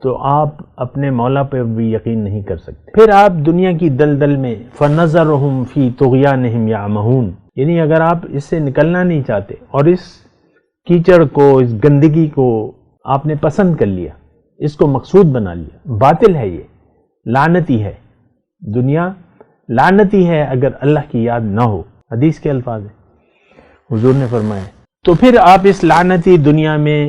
تو آپ اپنے مولا پہ بھی یقین نہیں کر سکتے۔ پھر آپ دنیا کی دلدل میں فَنَظَرُهُمْ فِي طُغْيَانِهِمْ يَعْمَهُونَ، یعنی اگر آپ اس سے نکلنا نہیں چاہتے اور اس کیچڑ کو، اس گندگی کو آپ نے پسند کر لیا، اس کو مقصود بنا لیا، باطل ہے، یہ لعنتی ہے، دنیا لعنتی ہے اگر اللہ کی یاد نہ ہو۔ حدیث کے الفاظ ہیں، حضور نے فرمایا۔ تو پھر آپ اس لعنتی دنیا میں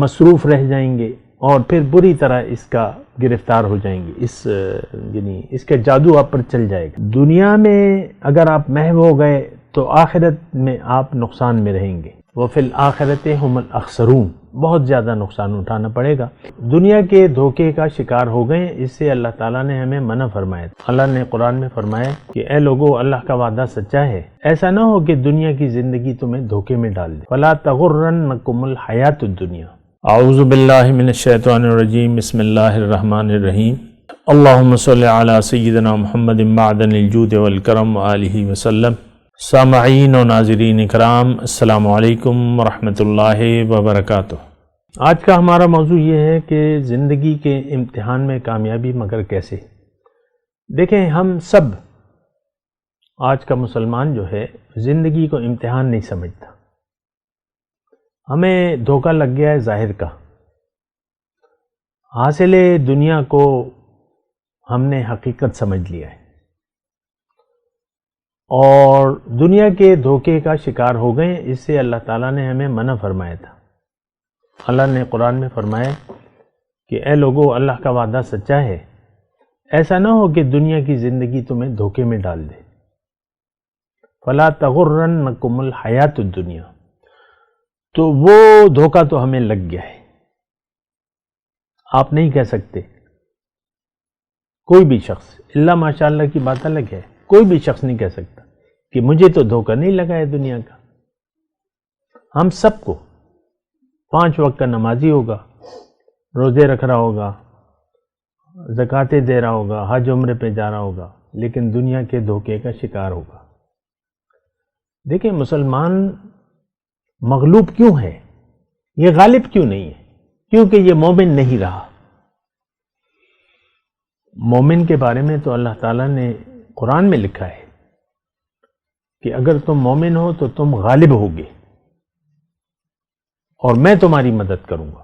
مصروف رہ جائیں گے اور پھر بری طرح اس کا گرفتار ہو جائیں گے، یعنی اس کا جادو آپ پر چل جائے گا۔ دنیا میں اگر آپ محو ہو گئے تو آخرت میں آپ نقصان میں رہیں گے۔ وَفِي الْآخِرَةِ هُمُ الْأَخْسَرُونَ، بہت زیادہ نقصان اٹھانا پڑے گا۔ دنیا کے دھوکے کا شکار ہو گئے، اس سے اللہ تعالیٰ نے ہمیں منع فرمایا۔ اللہ نے قرآن میں فرمایا کہ اے لوگو، اللہ کا وعدہ سچا ہے، ایسا نہ ہو کہ دنیا کی زندگی تمہیں دھوکے میں ڈال دے۔ فَلَا تَغُرَّنَّكُمُ الْحَيَاةُ الدُّنْيَا۔ اعوذ باللہ من الشیطان الرجیم، بسم اللہ الرحمن الرحیم۔ اللہم صلی علی سیدنا محمد معدن الجود والکرم وآلہ وسلم۔ سامعین و ناظرین اکرام، السلام علیکم ورحمۃ اللہ وبرکاتہ۔ آج کا ہمارا موضوع یہ ہے کہ زندگی کے امتحان میں کامیابی مگر کیسے۔ دیکھیں، ہم سب، آج کا مسلمان جو ہے زندگی کو امتحان نہیں سمجھتا، ہمیں دھوکہ لگ گیا ہے ظاہر کا، حاصل دنیا کو ہم نے حقیقت سمجھ لیا ہے اور دنیا کے دھوکے کا شکار ہو گئے، اس سے اللہ تعالیٰ نے ہمیں منع فرمایا تھا۔ اللہ نے قرآن میں فرمایا کہ اے لوگو، اللہ کا وعدہ سچا ہے، ایسا نہ ہو کہ دنیا کی زندگی تمہیں دھوکے میں ڈال دے۔ فَلَا تَغُرَّنَّكُمُ الْحَيَاةُ الدُّنْيَا، تو وہ دھوکہ تو ہمیں لگ گیا ہے۔ آپ نہیں کہہ سکتے، کوئی بھی شخص، اللہ ماشاءاللہ کی بات الگ ہے، کوئی بھی شخص نہیں کہہ سکتا کہ مجھے تو دھوکہ نہیں لگا ہے دنیا کا۔ ہم سب کو 5 وقت کا نمازی ہوگا، روزے رکھ رہا ہوگا، زکوٰۃ دے رہا ہوگا، حج عمرے پہ جا رہا ہوگا، لیکن دنیا کے دھوکے کا شکار ہوگا۔ دیکھیں، مسلمان مغلوب کیوں ہے، یہ غالب کیوں نہیں ہے؟ کیونکہ یہ مومن نہیں رہا۔ مومن کے بارے میں تو اللہ تعالیٰ نے قرآن میں لکھا ہے کہ اگر تم مومن ہو تو تم غالب ہوگے اور میں تمہاری مدد کروں گا،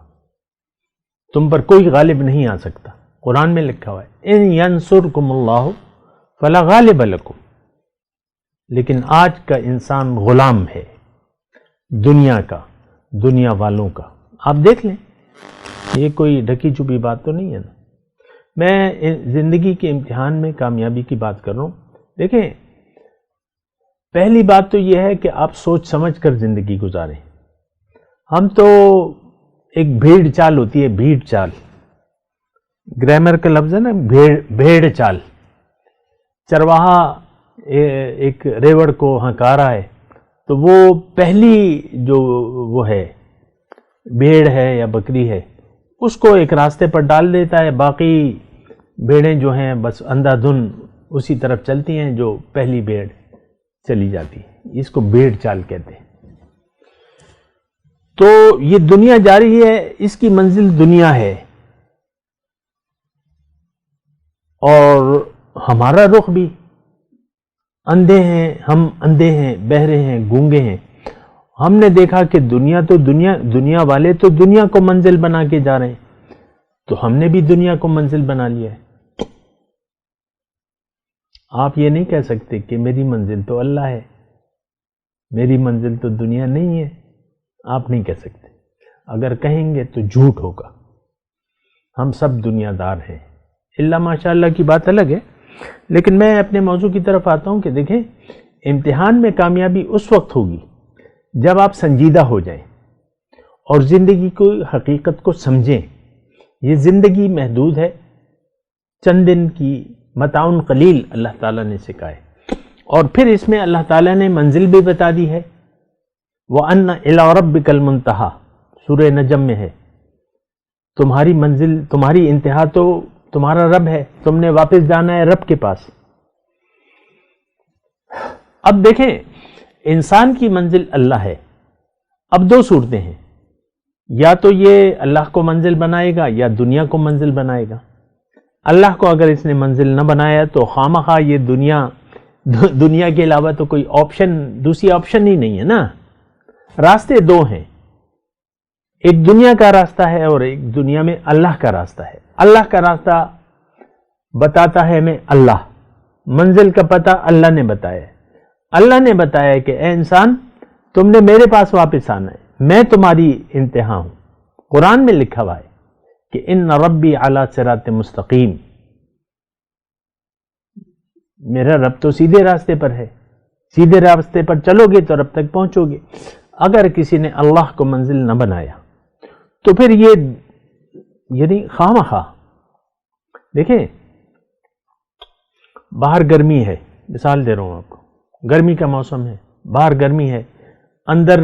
تم پر کوئی غالب نہیں آ سکتا۔ قرآن میں لکھا ہوا ہے ان ینصرکم اللہ فلا غالب لکم۔ لیکن آج کا انسان غلام ہے دنیا کا، دنیا والوں کا۔ آپ دیکھ لیں، یہ کوئی ڈھکی چھپی بات تو نہیں ہے نا۔ میں زندگی کے امتحان میں کامیابی کی بات کر رہا ہوں۔ دیکھیں، پہلی بات تو یہ ہے کہ آپ سوچ سمجھ کر زندگی گزاریں۔ ہم تو ایک بھیڑ چال ہوتی ہے، بھیڑ چال، گرامر کا لفظ ہے نا، بھیڑ چال۔ چرواہا ایک ریوڑ کو ہنکا رہا ہے، تو وہ پہلی جو وہ ہے بھیڑ ہے یا بکری ہے، اس کو ایک راستے پر ڈال دیتا ہے، باقی بھیڑیں جو ہیں بس اندھا دھن اسی طرف چلتی ہیں جو پہلی بھیڑ چلی جاتی ہے۔ اس کو بھیڑ چال کہتے ہیں۔ تو یہ دنیا جاری ہے، اس کی منزل دنیا ہے اور ہمارا رخ بھی، اندھے ہیں ہم، اندھے ہیں، بہرے ہیں، گونگے ہیں۔ ہم نے دیکھا کہ دنیا والے تو دنیا کو منزل بنا کے جا رہے ہیں، تو ہم نے بھی دنیا کو منزل بنا لیا ہے۔ آپ یہ نہیں کہہ سکتے کہ میری منزل تو اللہ ہے، میری منزل تو دنیا نہیں ہے، آپ نہیں کہہ سکتے۔ اگر کہیں گے تو جھوٹ ہوگا۔ ہم سب دنیا دار ہیں، اللہ ماشاءاللہ کی بات الگ ہے۔ لیکن میں اپنے موضوع کی طرف آتا ہوں کہ دیکھیں، امتحان میں کامیابی اس وقت ہوگی جب آپ سنجیدہ ہو جائیں اور زندگی کو، حقیقت کو سمجھیں۔ یہ زندگی محدود ہے، چند دن کی، متاع قلیل اللہ تعالیٰ نے سکھائے، اور پھر اس میں اللہ تعالیٰ نے منزل بھی بتا دی ہے۔ وَأَنَّ إِلَىٰ رَبِّكَ الْمُنْتَهَىٰ، سورہ نجم میں ہے، تمہاری منزل، تمہاری انتہا تو تمہارا رب ہے، تم نے واپس جانا ہے رب کے پاس۔ اب دیکھیں، انسان کی منزل اللہ ہے۔ اب 2 صورتیں ہیں، یا تو یہ اللہ کو منزل بنائے گا یا دنیا کو منزل بنائے گا۔ اللہ کو اگر اس نے منزل نہ بنایا تو خوامخواہ یہ دنیا کے علاوہ تو کوئی دوسری آپشن ہی نہیں ہے نا۔ راستے دو ہیں، ایک دنیا کا راستہ ہے اور ایک دنیا میں اللہ کا راستہ ہے۔ اللہ کا راستہ بتاتا ہے ہمیں اللہ، منزل کا پتہ اللہ نے بتایا ہے۔ اللہ نے بتایا کہ اے انسان تم نے میرے پاس واپس آنا ہے، میں تمہاری انتہا ہوں۔ قرآن میں لکھا ہوا ہے کہ ان ربی علی صراط مستقیم، میرا رب تو سیدھے راستے پر ہے، سیدھے راستے پر چلو گے تو رب تک پہنچو گے۔ اگر کسی نے اللہ کو منزل نہ بنایا تو پھر یہ یعنی خواہ دیکھیں، باہر گرمی ہے، مثال دے رہا ہوں آپ کو، گرمی کا موسم ہے، باہر گرمی ہے، اندر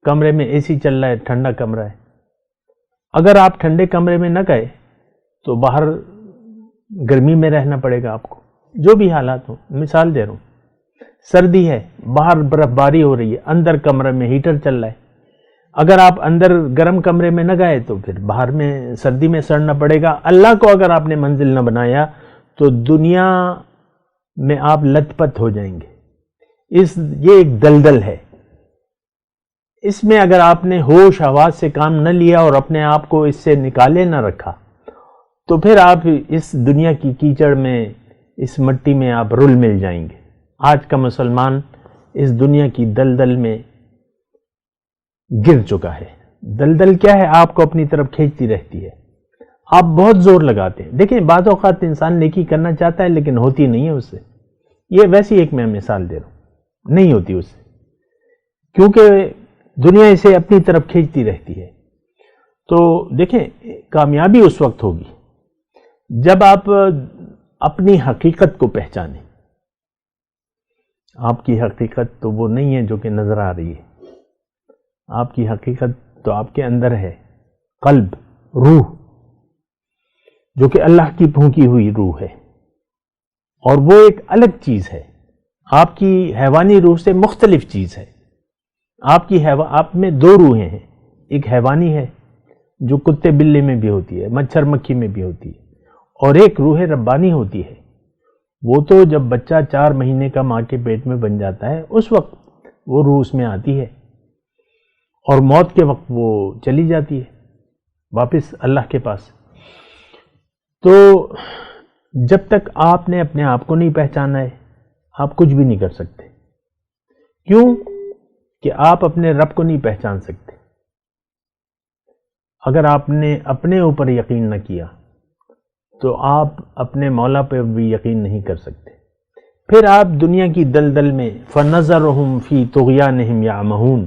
کمرے میں اے سی چل رہا ہے، ٹھنڈا کمرہ ہے۔ اگر آپ ٹھنڈے کمرے میں نہ گئے تو باہر گرمی میں رہنا پڑے گا آپ کو، جو بھی حالات ہوں۔ مثال دے رہا ہوں، سردی ہے، باہر برف باری ہو رہی ہے، اندر کمرے میں ہیٹر چل رہا ہے۔ اگر آپ اندر گرم کمرے میں نہ گئے تو پھر باہر میں سردی میں سڑنا پڑے گا۔ اللہ کو اگر آپ نے منزل نہ بنایا تو دنیا میں آپ لت پت ہو جائیں گے۔ یہ ایک دلدل ہے، اس میں اگر آپ نے ہوش حواس سے کام نہ لیا اور اپنے آپ کو اس سے نکالے نہ رکھا تو پھر آپ اس دنیا کی کیچڑ میں، اس مٹی میں آپ رل مل جائیں گے۔ آج کا مسلمان اس دنیا کی دلدل میں گر چکا ہے۔ دلدل کیا ہے؟ آپ کو اپنی طرف کھینچتی رہتی ہے، آپ بہت زور لگاتے ہیں۔ دیکھیں بعض اوقات انسان نیکی کرنا چاہتا ہے لیکن ہوتی نہیں ہے اس سے۔ یہ ویسی ایک میں مثال دے رہا ہوں، نہیں ہوتی اس سے، کیونکہ دنیا اسے اپنی طرف کھینچتی رہتی ہے۔ تو دیکھیں کامیابی اس وقت ہوگی جب آپ اپنی حقیقت کو پہچانیں۔ آپ کی حقیقت تو وہ نہیں ہے جو کہ نظر آ رہی ہے، آپ کی حقیقت تو آپ کے اندر ہے، قلب، روح، جو کہ اللہ کی پھونکی ہوئی روح ہے، اور وہ ایک الگ چیز ہے، آپ کی حیوانی روح سے مختلف چیز ہے۔ آپ میں دو روحیں ہیں، ایک حیوانی ہے جو کتے بلے میں بھی ہوتی ہے، مچھر مکھی میں بھی ہوتی ہے، اور ایک روح ربانی ہوتی ہے۔ وہ تو جب بچہ 4 مہینے کا ماں کے پیٹ میں بن جاتا ہے اس وقت وہ روح اس میں آتی ہے، اور موت کے وقت وہ چلی جاتی ہے واپس اللہ کے پاس۔ تو جب تک آپ نے اپنے آپ کو نہیں پہچانا ہے آپ کچھ بھی نہیں کر سکتے۔ کیوں کہ آپ اپنے رب کو نہیں پہچان سکتے۔ اگر آپ نے اپنے اوپر یقین نہ کیا تو آپ اپنے مولا پہ بھی یقین نہیں کر سکتے۔ پھر آپ دنیا کی دلدل میں فَنَظَرُهُمْ فِي طُغْيَانِهِمْ يَعْمَهُونَ،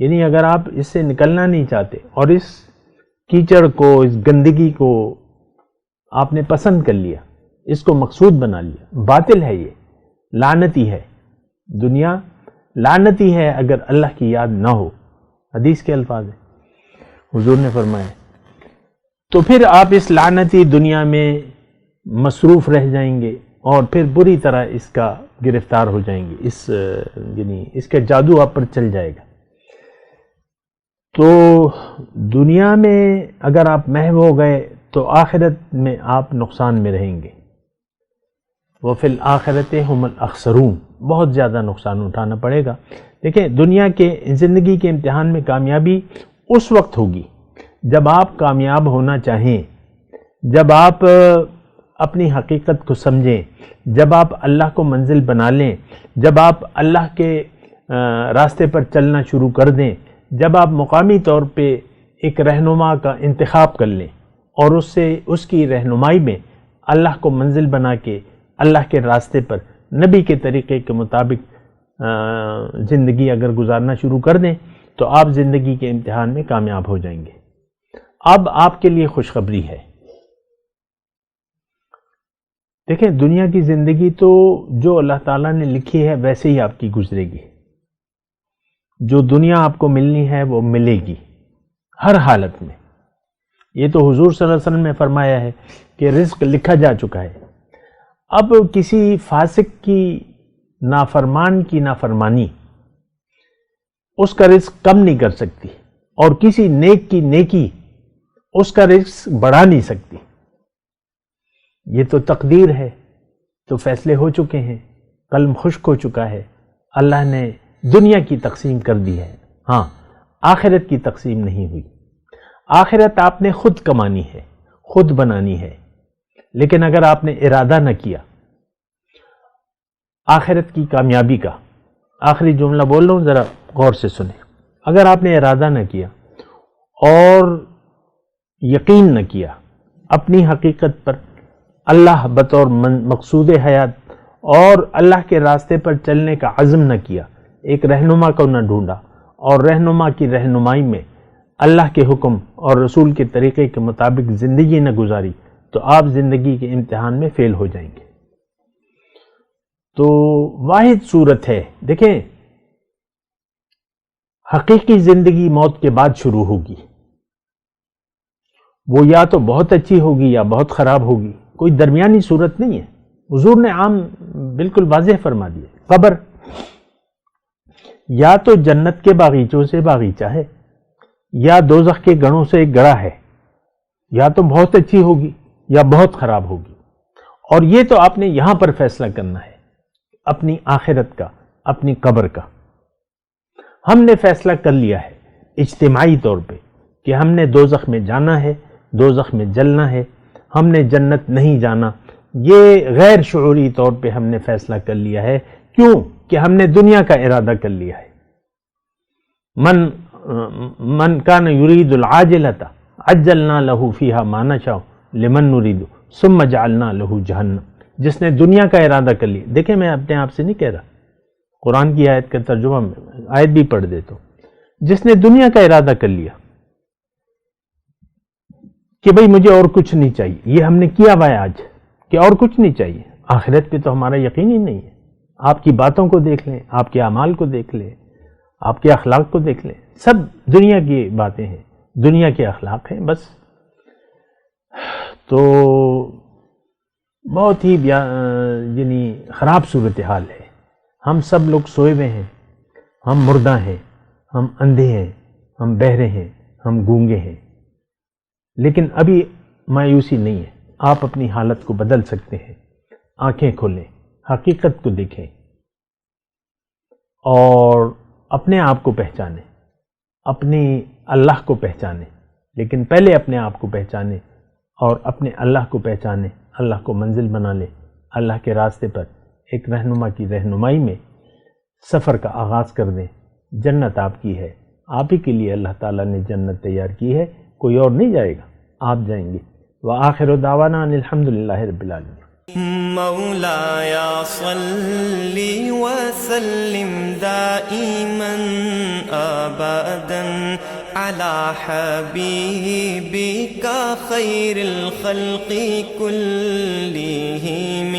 یعنی اگر آپ اس سے نکلنا نہیں چاہتے اور اس کیچڑ کو، اس گندگی کو آپ نے پسند کر لیا، اس کو مقصود بنا لیا، باطل ہے، یہ لعنتی ہے۔ دنیا لعنتی ہے اگر اللہ کی یاد نہ ہو، حدیث کے الفاظ ہیں، حضور نے فرمایا۔ تو پھر آپ اس لعنتی دنیا میں مصروف رہ جائیں گے اور پھر بری طرح اس کا گرفتار ہو جائیں گے، یعنی اس کا جادو آپ پر چل جائے گا۔ تو دنیا میں اگر آپ محو ہو گئے تو آخرت میں آپ نقصان میں رہیں گے۔ وَفِي الْآخِرَةِ هُمُ الْأَخْسَرُونَ، بہت زیادہ نقصان اٹھانا پڑے گا۔ دیکھیں دنیا کے زندگی کے امتحان میں کامیابی اس وقت ہوگی جب آپ کامیاب ہونا چاہیں، جب آپ اپنی حقیقت کو سمجھیں، جب آپ اللہ کو منزل بنا لیں، جب آپ اللہ کے راستے پر چلنا شروع کر دیں، جب آپ مقامی طور پہ ایک رہنما کا انتخاب کر لیں اور اس کی رہنمائی میں اللہ کو منزل بنا کے اللہ کے راستے پر نبی کے طریقے کے مطابق زندگی اگر گزارنا شروع کر دیں تو آپ زندگی کے امتحان میں کامیاب ہو جائیں گے۔ اب آپ کے لیے خوشخبری ہے، دیکھیں دنیا کی زندگی تو جو اللہ تعالیٰ نے لکھی ہے ویسے ہی آپ کی گزرے گی۔ جو دنیا آپ کو ملنی ہے وہ ملے گی ہر حالت میں۔ یہ تو حضور صلی اللہ علیہ وسلم نے فرمایا ہے کہ رزق لکھا جا چکا ہے۔ اب کسی فاسق کی نافرمان کی نافرمانی اس کا رزق کم نہیں کر سکتی، اور کسی نیک کی نیکی اس کا رزق بڑھا نہیں سکتی. یہ تو تقدیر ہے، تو فیصلے ہو چکے ہیں، قلم خشک ہو چکا ہے، اللہ نے دنیا کی تقسیم کر دی ہے. ہاں، آخرت کی تقسیم نہیں ہوئی. آخرت آپ نے خود کمانی ہے، خود بنانی ہے. لیکن اگر آپ نے ارادہ نہ کیا آخرت کی کامیابی کا، آخری جملہ بول رہا ہوں ذرا غور سے سنیں، اگر آپ نے ارادہ نہ کیا اور یقین نہ کیا اپنی حقیقت پر، اللہ بطور مقصود حیات اور اللہ کے راستے پر چلنے کا عزم نہ کیا، ایک رہنما کو نہ ڈھونڈا اور رہنما کی رہنمائی میں اللہ کے حکم اور رسول کے طریقے کے مطابق زندگی نہ گزاری، تو آپ زندگی کے امتحان میں فیل ہو جائیں گے. تو واحد صورت ہے، دیکھیں حقیقی زندگی موت کے بعد شروع ہوگی. وہ یا تو بہت اچھی ہوگی یا بہت خراب ہوگی، کوئی درمیانی صورت نہیں ہے. حضور نے عام بالکل واضح فرما دیا، قبر یا تو جنت کے باغیچوں سے باغیچہ ہے یا دوزخ کے گڑھوں سے ایک گڑھا ہے. یا تو بہت اچھی ہوگی یا بہت خراب ہوگی. اور یہ تو آپ نے یہاں پر فیصلہ کرنا ہے، اپنی آخرت کا، اپنی قبر کا. ہم نے فیصلہ کر لیا ہے اجتماعی طور پہ کہ ہم نے دوزخ میں جانا ہے، دوزخ میں جلنا ہے، ہم نے جنت نہیں جانا. یہ غیر شعوری طور پہ ہم نے فیصلہ کر لیا ہے. کیوں؟ کہ ہم نے دنیا کا ارادہ کر لیا ہے. من کان یرید العاجلۃ عجلنا لہ فیہا ما نشاء لمن نرید ثم جعلنا لہ جہنم. جس نے دنیا کا ارادہ کر لیا، دیکھیں میں اپنے آپ سے نہیں کہہ رہا، قرآن کی آیت کا ترجمہ آیت بھی پڑھ دیتا ہوں. جس نے دنیا کا ارادہ کر لیا کہ بھئی مجھے اور کچھ نہیں چاہیے، یہ ہم نے کیا ہوا ہے آج کہ اور کچھ نہیں چاہیے. آخرت پہ تو ہمارا یقین ہی نہیں ہے. آپ کی باتوں کو دیکھ لیں، آپ کے اعمال کو دیکھ لیں، آپ کے اخلاق کو دیکھ لیں، سب دنیا کی باتیں ہیں، دنیا کے اخلاق ہیں بس. تو بہت ہی یعنی خراب صورتحال ہے. ہم سب لوگ سوئے ہوئے ہیں، ہم مردہ ہیں، ہم اندھے ہیں، ہم بہرے ہیں، ہم گونگے ہیں. لیکن ابھی مایوسی نہیں ہے، آپ اپنی حالت کو بدل سکتے ہیں. آنکھیں کھولیں، حقیقت کو دیکھیں اور اپنے آپ کو پہچانیں، اپنی اللہ کو پہچانیں. لیکن پہلے اپنے آپ کو پہچانیں اور اپنے اللہ کو پہچانیں، اللہ کو منزل بنا لیں. اللہ کے راستے پر ایک رہنما کی رہنمائی میں سفر کا آغاز کر دیں. جنت آپ کی ہے، آپ ہی کے لیے اللہ تعالیٰ نے جنت تیار کی ہے، کوئی اور نہیں جائے گا، آپ جائیں گے. وآخر دعوانا ان الحمدللہ رب العالمین. مولایا صلی وسلم دائما ابدا على حبیبک خیر الخلق کلہم